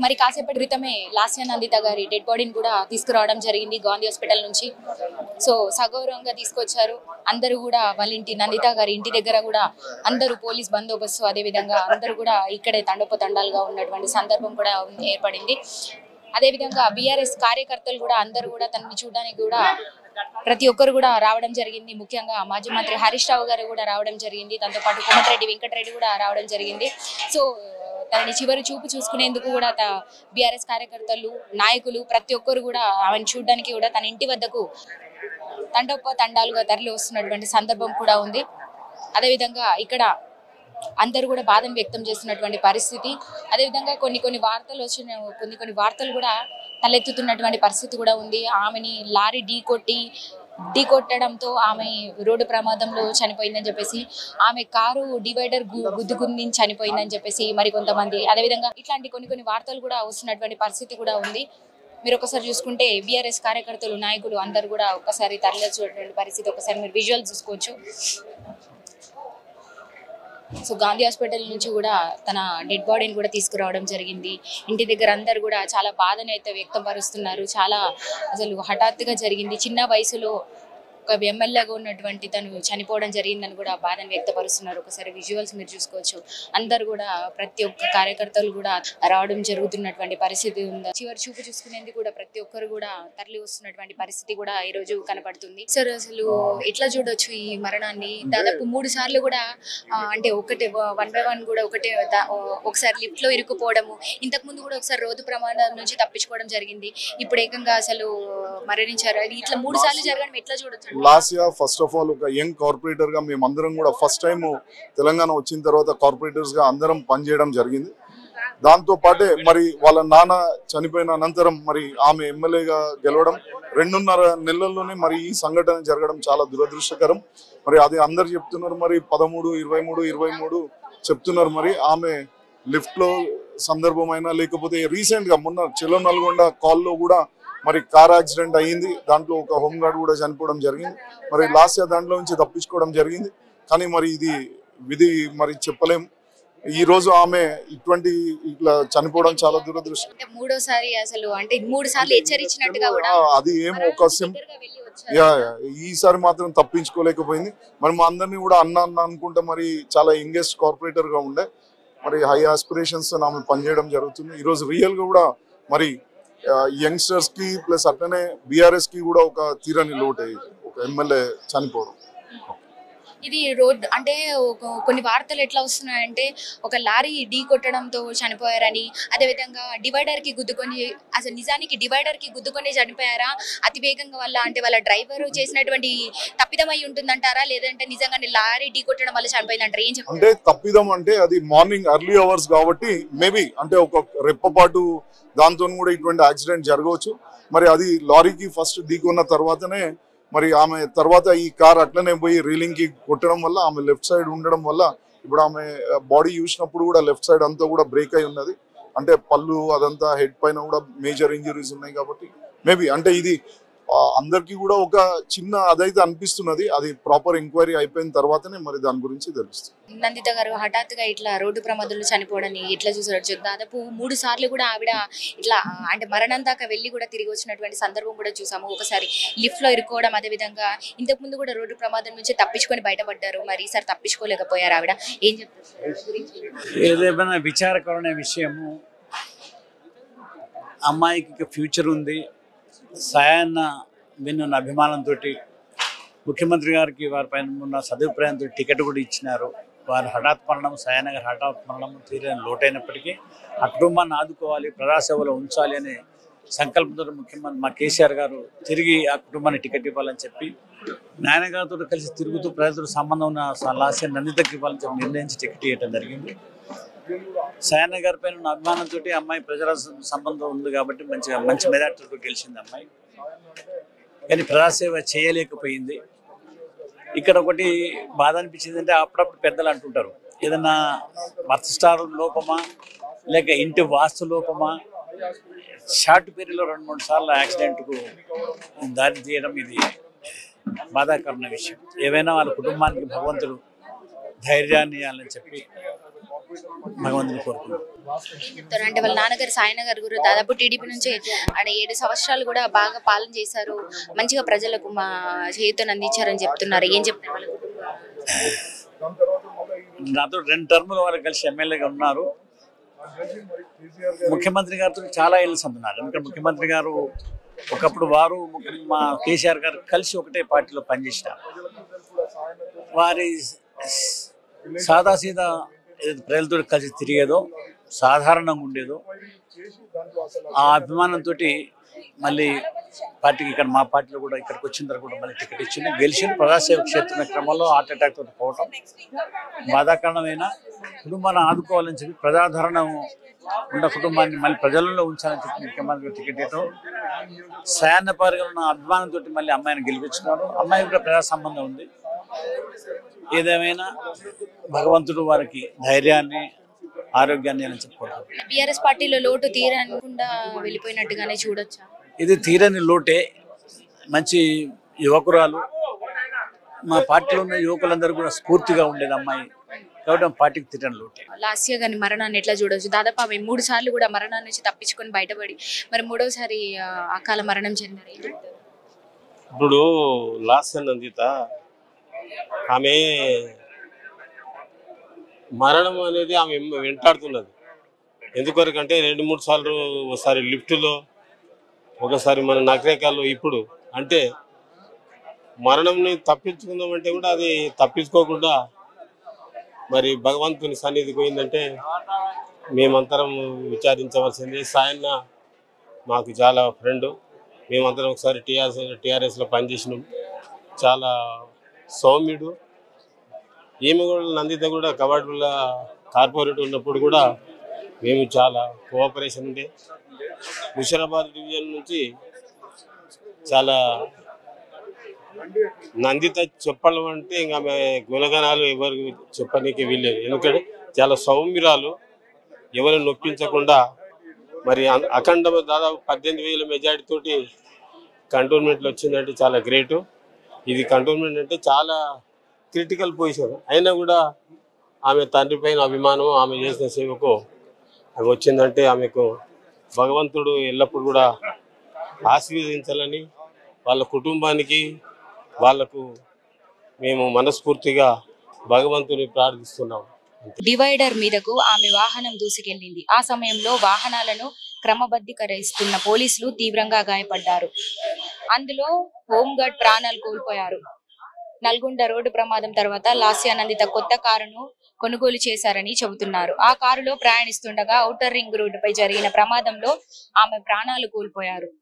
మరి కాసేపటి క్రితమే లాస్య నందిత గారి డెడ్ బాడీని కూడా తీసుకురావడం జరిగింది గాంధీ హాస్పిటల్ నుంచి. సో సగౌరవంగా తీసుకొచ్చారు. అందరూ కూడా వాళ్ళ ఇంటి నందిత గారి ఇంటి దగ్గర కూడా అందరూ పోలీస్ బందోబస్తు అదే విధంగా అందరూ కూడా ఇక్కడే తండోపతండాలుగా ఉన్నటువంటి సందర్భం కూడా ఏర్పడింది. అదేవిధంగా బీఆర్ఎస్ కార్యకర్తలు కూడా అందరూ కూడా తనని చూడడానికి కూడా ప్రతి ఒక్కరు కూడా రావడం జరిగింది. ముఖ్యంగా మాజీ మంత్రి హరీష్ రావు గారు కూడా రావడం జరిగింది. దాంతో పాటు కోమటిరెడ్డి వెంకటరెడ్డి కూడా రావడం జరిగింది. సో తనని చివరి చూపు చూసుకునేందుకు కూడా బీఆర్ఎస్ కార్యకర్తలు నాయకులు ప్రతి ఒక్కరు కూడా ఆమెను చూడడానికి కూడా తన ఇంటి వద్దకు తండాలుగా తరలి వస్తున్నటువంటి సందర్భం కూడా ఉంది. అదేవిధంగా ఇక్కడ అందరూ కూడా బాధను వ్యక్తం చేస్తున్నటువంటి పరిస్థితి. అదేవిధంగా కొన్ని వార్తలు కూడా తలెత్తుతున్నటువంటి పరిస్థితి కూడా ఉంది. ఆమెని లారీ ఢీకొట్టడంతో ఆమె రోడ్డు ప్రమాదంలో చనిపోయిందని చెప్పేసి, ఆమె కారు డివైడర్ గుద్దుకుని చనిపోయిందని చెప్పేసి మరికొంతమంది, అదేవిధంగా ఇట్లాంటి కొన్ని వార్తలు కూడా వస్తున్నటువంటి పరిస్థితి కూడా ఉంది. మీరు ఒకసారి చూసుకుంటే బీఆర్ఎస్ కార్యకర్తలు నాయకులు అందరూ కూడా ఒక్కసారి తరలించేటువంటి పరిస్థితి ఒకసారి మీరు విజువల్ చూసుకోవచ్చు. సో గాంధీ హాస్పిటల్ నుంచి కూడా తన డెడ్ బాడీని కూడా తీసుకురావడం జరిగింది. ఇంటి దగ్గర అందరు కూడా చాలా బాధను అయితే వ్యక్తపరుస్తున్నారు. చాలా అసలు హఠాత్తుగా జరిగింది. చిన్న వయసులో ఒక ఎమ్మెల్యేగా ఉన్నటువంటి తను చనిపోవడం జరిగిందని కూడా బాధను వ్యక్తపరుస్తున్నారు. ఒకసారి విజువల్స్ మీరు చూసుకోవచ్చు. అందరు కూడా ప్రతి ఒక్క కార్యకర్తలు కూడా రావడం జరుగుతున్నటువంటి పరిస్థితి ఉంది. చివరి చూపు చూసుకునేందుకు కూడా ప్రతి ఒక్కరు కూడా తరలి వస్తున్నటువంటి పరిస్థితి కూడా ఈ రోజు కనపడుతుంది. సార్ అసలు ఎట్లా చూడొచ్చు ఈ మరణాన్ని? దాదాపు 3 సార్లు కూడా అంటే ఒకటే 1 by 1 కూడా ఒకసారి లిఫ్ట్ లో ఇరుక్కుపోవడము, ఇంతకు ముందు కూడా ఒకసారి రోడ్డు ప్రమాదం నుంచి తప్పించుకోవడం జరిగింది. ఇప్పుడు ఏకంగా అసలు మరణించారు. ఇట్లా 3 సార్లు జరగడం ఎట్లా చూడొచ్చు? లాస్య ఫస్ట్ ఆఫ్ ఆల్ ఒక యంగ్ కార్పొరేటర్ గా మేమందరం కూడా ఫస్ట్ టైం తెలంగాణ వచ్చిన తర్వాత కార్పొరేటర్స్ గా అందరం పనిచేయడం జరిగింది. దాంతో పాటే మరి వాళ్ళ నాన్న చనిపోయిన అనంతరం మరి ఆమె ఎమ్మెల్యేగా గెలవడం 2.5 నెలల్లోనే మరి ఈ సంఘటన జరగడం చాలా దురదృష్టకరం. మరి అది అందరు చెప్తున్నారు. మరి 13, 23, 23 చెప్తున్నారు. మరి ఆమె లిఫ్ట్ లో సందర్భమైనా లేకపోతే రీసెంట్ గా మొన్న చెలో నల్గొండ కాల్లో కూడా మరి కార్ యాక్సిడెంట్ అయ్యింది. దాంట్లో ఒక హోంగార్డ్ కూడా చనిపోవడం జరిగింది. మరి లాస్య దాంట్లో నుంచి తప్పించుకోవడం జరిగింది. కానీ మరి ఇది విధి మరి చెప్పలేం. ఈ రోజు ఆమె ఇట్లా చనిపోవడం చాలా దురదృష్టం. మూడోసారి అసలు అంటే 3 సార్లు హెచ్చరించినట్టుగా కూడా అది ఏం ఒక ఈసారి మాత్రం తప్పించుకోలేకపోయింది. మరి మా అందరినీ కూడా అన్న అనుకుంటే మరి చాలా యంగెస్ట్ కార్పొరేటర్ గా ఉండే మరి హై ఆస్పిరేషన్స్ ఆమె పనిచేయడం జరుగుతుంది. ఈ రోజు రియల్ గా కూడా మరి యంగ్స్టర్స్ కి ప్లస్ అట్లనే బీఆర్ఎస్ కి కూడా ఒక తీరని లోటు అయ్యింది ఒక ఎమ్మెల్యే చనిపోవడం. ఇది రోడ్ అంటే కొన్ని వార్తలు ఎట్లా వస్తున్నాయంటే ఒక లారీ ఢీ కొట్టడంతో చనిపోయారని, అదేవిధంగా డివైడర్ కి గుద్దుకొని, అసలు నిజానికి డివైడర్ కి గుద్దుకొని చనిపోయారా అతి వేగంగా వల్ల, అంటే వాళ్ళ డ్రైవర్ చేసినటువంటి తప్పిదమై ఉంటుందంటారా, లేదంటే నిజంగానే లారీ ఢీ కొట్టడం వల్ల చనిపోయిందంటారా? ఏం చెప్తారు? అంటే తప్పిదం అంటే అది మార్నింగ్ ఎర్లీ అవర్స్ కాబట్టి మేబీ అంటే ఒక రెప్పపాటు దాంతో కూడా ఇటువంటి యాక్సిడెంట్ జరగవచ్చు. మరి అది లారీకి ఫస్ట్ ఢీకొన్న తర్వాతనే మరి ఆమె తర్వాత ఈ కార్ అట్లనే పోయి రీలింగ్ కి కొట్టడం వల్ల ఆమె లెఫ్ట్ సైడ్ ఉండడం వల్ల ఇప్పుడు ఆమె బాడీ చూసినప్పుడు కూడా లెఫ్ట్ సైడ్ అంతా కూడా బ్రేక్ అయి ఉన్నది. అంటే పళ్ళు అదంతా హెడ్ పైన కూడా మేజర్ ఇంజరీస్ ఉన్నాయి. కాబట్టి మేబీ అంటే ఇది అందరికీ కూడా ఒక చిన్న అదైతే అనిపిస్తున్నది. అది ప్రాపర్ ఎంక్వైరీ అయిపోయిన తర్వాతనే మరి దాని గురించి తెలుస్తుంది. నందిత గారు హఠాత్తుగా ఇట్లా రోడ్డు ప్రమాదంలో చనిపోవడాన్ని ఎట్లా చూసారు? దాదాపు 3 సార్లు కూడా ఆవిడ ఇట్లా అంటే మరణం దాకా వెళ్ళి కూడా తిరిగి వచ్చినటువంటి సందర్భం కూడా చూసాము. ఒకసారి లిఫ్ట్ లో ఇరుక్కోవడం, అదేవిధంగా ఇంతకు ముందు కూడా రోడ్డు ప్రమాదం నుంచి తప్పించుకొని బయటపడ్డారు. మరి ఈసారి తప్పించుకోలేకపోయారు ఆవిడ. ఏం చెప్తారు? ఏదేమైనా విచారకరమైన విషయము. అమ్మాయికి ఫ్యూచర్ ఉంది. సాయాన్న విన్న అభిమానంతో ముఖ్యమంత్రి గారికి వారి పైన ఉన్న సదుపాయంతో టికెట్ కూడా ఇచ్చినారు. వారి హఠాత్ మరణం, సాయాన్న గారి హఠాత్ మరణం తీరని లోటైనప్పటికీ ఆ కుటుంబాన్ని ఆదుకోవాలి, ప్రజాసేవలో ఉంచాలి అనే సంకల్పంతో ముఖ్యమంత్రి మా కేసీఆర్ గారు తిరిగి ఆ కుటుంబాన్ని టికెట్ ఇవ్వాలని చెప్పి నాయన గారితో కలిసి తిరుగుతూ ప్రజలతో సంబంధం ఉన్న లాస్య నందితకి ఇవ్వాలని చెప్పి నిర్ణయించి టికెట్ ఇవ్వడం జరిగింది. సాయాన్న గారి పైన ఉన్న అభిమానంతో అమ్మాయి ప్రజల సంబంధం ఉంది కాబట్టి మంచి మెజార్టీతో గెలిచింది అమ్మాయి. కానీ ప్రజాసేవ చేయలేకపోయింది. ఇక్కడ ఒకటి బాధ అనిపించింది అంటే అప్పుడప్పుడు పెద్దలు అంటుంటారు ఏదన్నా మతస్టార్ లోపమా లేక ఇంటి వాస్తు లోపమా, షార్ట్ పీరియడ్లో 2-3 సార్లు యాక్సిడెంట్కు దారి తీయడం ఇది బాధాకరమైన విషయం. ఏవైనా వాళ్ళ కుటుంబానికి భగవంతుడు ధైర్యాన్ని ఇవ్వాలని చెప్పి భగవంతుని కోరుకున్నాను. ఏం చెప్తారు అంటే వాళ్ళ నాన్నగారు సాయినగర్ గురు దాదాపు టీడీపీ నుంచి ఆయన 7 సంవత్సరాలు కూడా బాగా పాలన చేశారు, మంచిగా ప్రజలకు మా చేయూతను అందించారని చెప్తున్నారు. ఏం చెప్తారు వాళ్ళ నాతో 2 టర్ముల వరకు కలిసి ఎమ్మెల్యేగా ఉన్నారు. ముఖ్యమంత్రి గారితో చాలా ఏళ్ళు సంతున్నారు. ఎందుకంటే ముఖ్యమంత్రి గారు ఒకప్పుడు వారు మా కేసీఆర్ గారు కలిసి ఒకటే పార్టీలో పనిచేసినారు. వారి సాదాసీదా ప్రజలతో కలిసి తిరిగేదో, సాధారణంగా ఉండేదో, ఆ అభిమానంతో మళ్ళీ పార్టీకి ఇక్కడ మా పార్టీలో కూడా ఇక్కడికి వచ్చిన తర్వాత కూడా మళ్ళీ టికెట్ ఇచ్చింది, గెలిచిన ప్రజాసేవ క్షేత్ర క్రమంలో హార్ట్ అటాక్ తోటి పోవటం బాధాకరణమైన. కుటుంబాన్ని ఆదుకోవాలని చెప్పి ప్రజాదరణ ఉన్న కుటుంబాన్ని మళ్ళీ ప్రజలలో ఉంచాలని చెప్పి ముఖ్యమంత్రి టికెట్ ఇవ్వటం, సాయన్న పారిగా ఉన్న అభిమానంతో మళ్ళీ అమ్మాయిని గెలిపించుకున్నారు. అమ్మాయి కూడా ప్రజా సంబంధం ఉంది. ఏదేమైనా భగవంతుడు వారికి ధైర్యాన్ని, ఆరోగ్యాన్ని అని చెప్పుకుంటారు. బీఆర్ఎస్ పార్టీలో లోటు తీరకుండా వెళ్ళిపోయినట్టుగానే చూడొచ్చా? ఇది తీరని లోటే. మంచి యువకురాలు, మా పార్టీలో ఉన్న యువకులందరూ కూడా స్ఫూర్తిగా ఉండేది అమ్మాయి కాబట్టి పార్టీకి తీరని లోటే. లాస్య గారి మరణాన్ని ఎట్లా చూడవచ్చు? దాదాపు ఆమె 3 సార్లు కూడా మరణాన్ని నుంచి తప్పించుకొని బయటపడి మరి 3వసారి అకాల మరణం చెందారు. ఇప్పుడు లాస్య నందిత ఆమె మరణం అనేది ఆమె వెంటాడుతున్నది. ఎందుకొరకంటే 2-3 సార్లు, ఒకసారి లిఫ్ట్లో, ఒకసారి మన నగరేకాల్లో. ఇప్పుడు అంటే మరణంని తప్పించుకుందామంటే కూడా అది తప్పించుకోకుండా మరి భగవంతుని సన్నిధికి పోయిందంటే మేమంతరం విచారించవలసింది. సాయన్న మాకు చాలా ఫ్రెండ్, మేమందరం ఒకసారి టీఆర్ఎస్లో పనిచేసినాం. చాలా సౌమ్యుడు. ఈమె కూడా నందిత కూడా కవాడుల కార్పొరేట్ ఉన్నప్పుడు కూడా మేము చాలా కోఆపరేషన్ ఉండే. ముషిరాబాద్ డివిజన్ నుంచి చాలా నందిత చెప్పడం అంటే ఇంకా ఆమె గుణగణాలు ఎవరికి చెప్పనీకి వీల్లేదు. ఎందుకంటే చాలా సౌమ్యురాలు, ఎవరు నొప్పించకుండా మరి అఖండ దాదాపు 18,000 మెజార్టీ తోటి కంటోన్మెంట్లో వచ్చిందంటే చాలా గ్రేటు. ఇది కంటోన్మెంట్ అంటే చాలా క్రిటికల్ పొజిషన్ అయినా కూడా ఆమె తండ్రి పైన అభిమానం, ఆమె చేసిన సేవకు ఆమె వచ్చిందంటే ఆమెకు భగవంతుడు ఎల్లప్పుడూ కూడా ఆశీర్వదించాలని వాళ్ళ కుటుంబానికి వాళ్లకు మేము మనస్ఫూర్తిగా భగవంతుని ప్రార్థిస్తున్నాం. డివైడర్ మీదకు ఆమె వాహనం దూసుకెళ్లింది. ఆ సమయంలో వాహనాలను క్రమబద్ధీకరిస్తున్న పోలీసులు తీవ్రంగా గాయపడ్డారు. అందులో హోంగార్డ్ ప్రాణాలు కోల్పోయారు. నల్గొండ రోడ్డు ప్రమాదం తర్వాత లాస్య నందిత కొత్త కారును కొనుగోలు చేశారని చెబుతున్నారు. ఆ కారులో ప్రయాణిస్తుండగా ఔటర్ రింగ్ రోడ్డుపై జరిగిన ప్రమాదంలో ఆమె ప్రాణాలు కోల్పోయారు.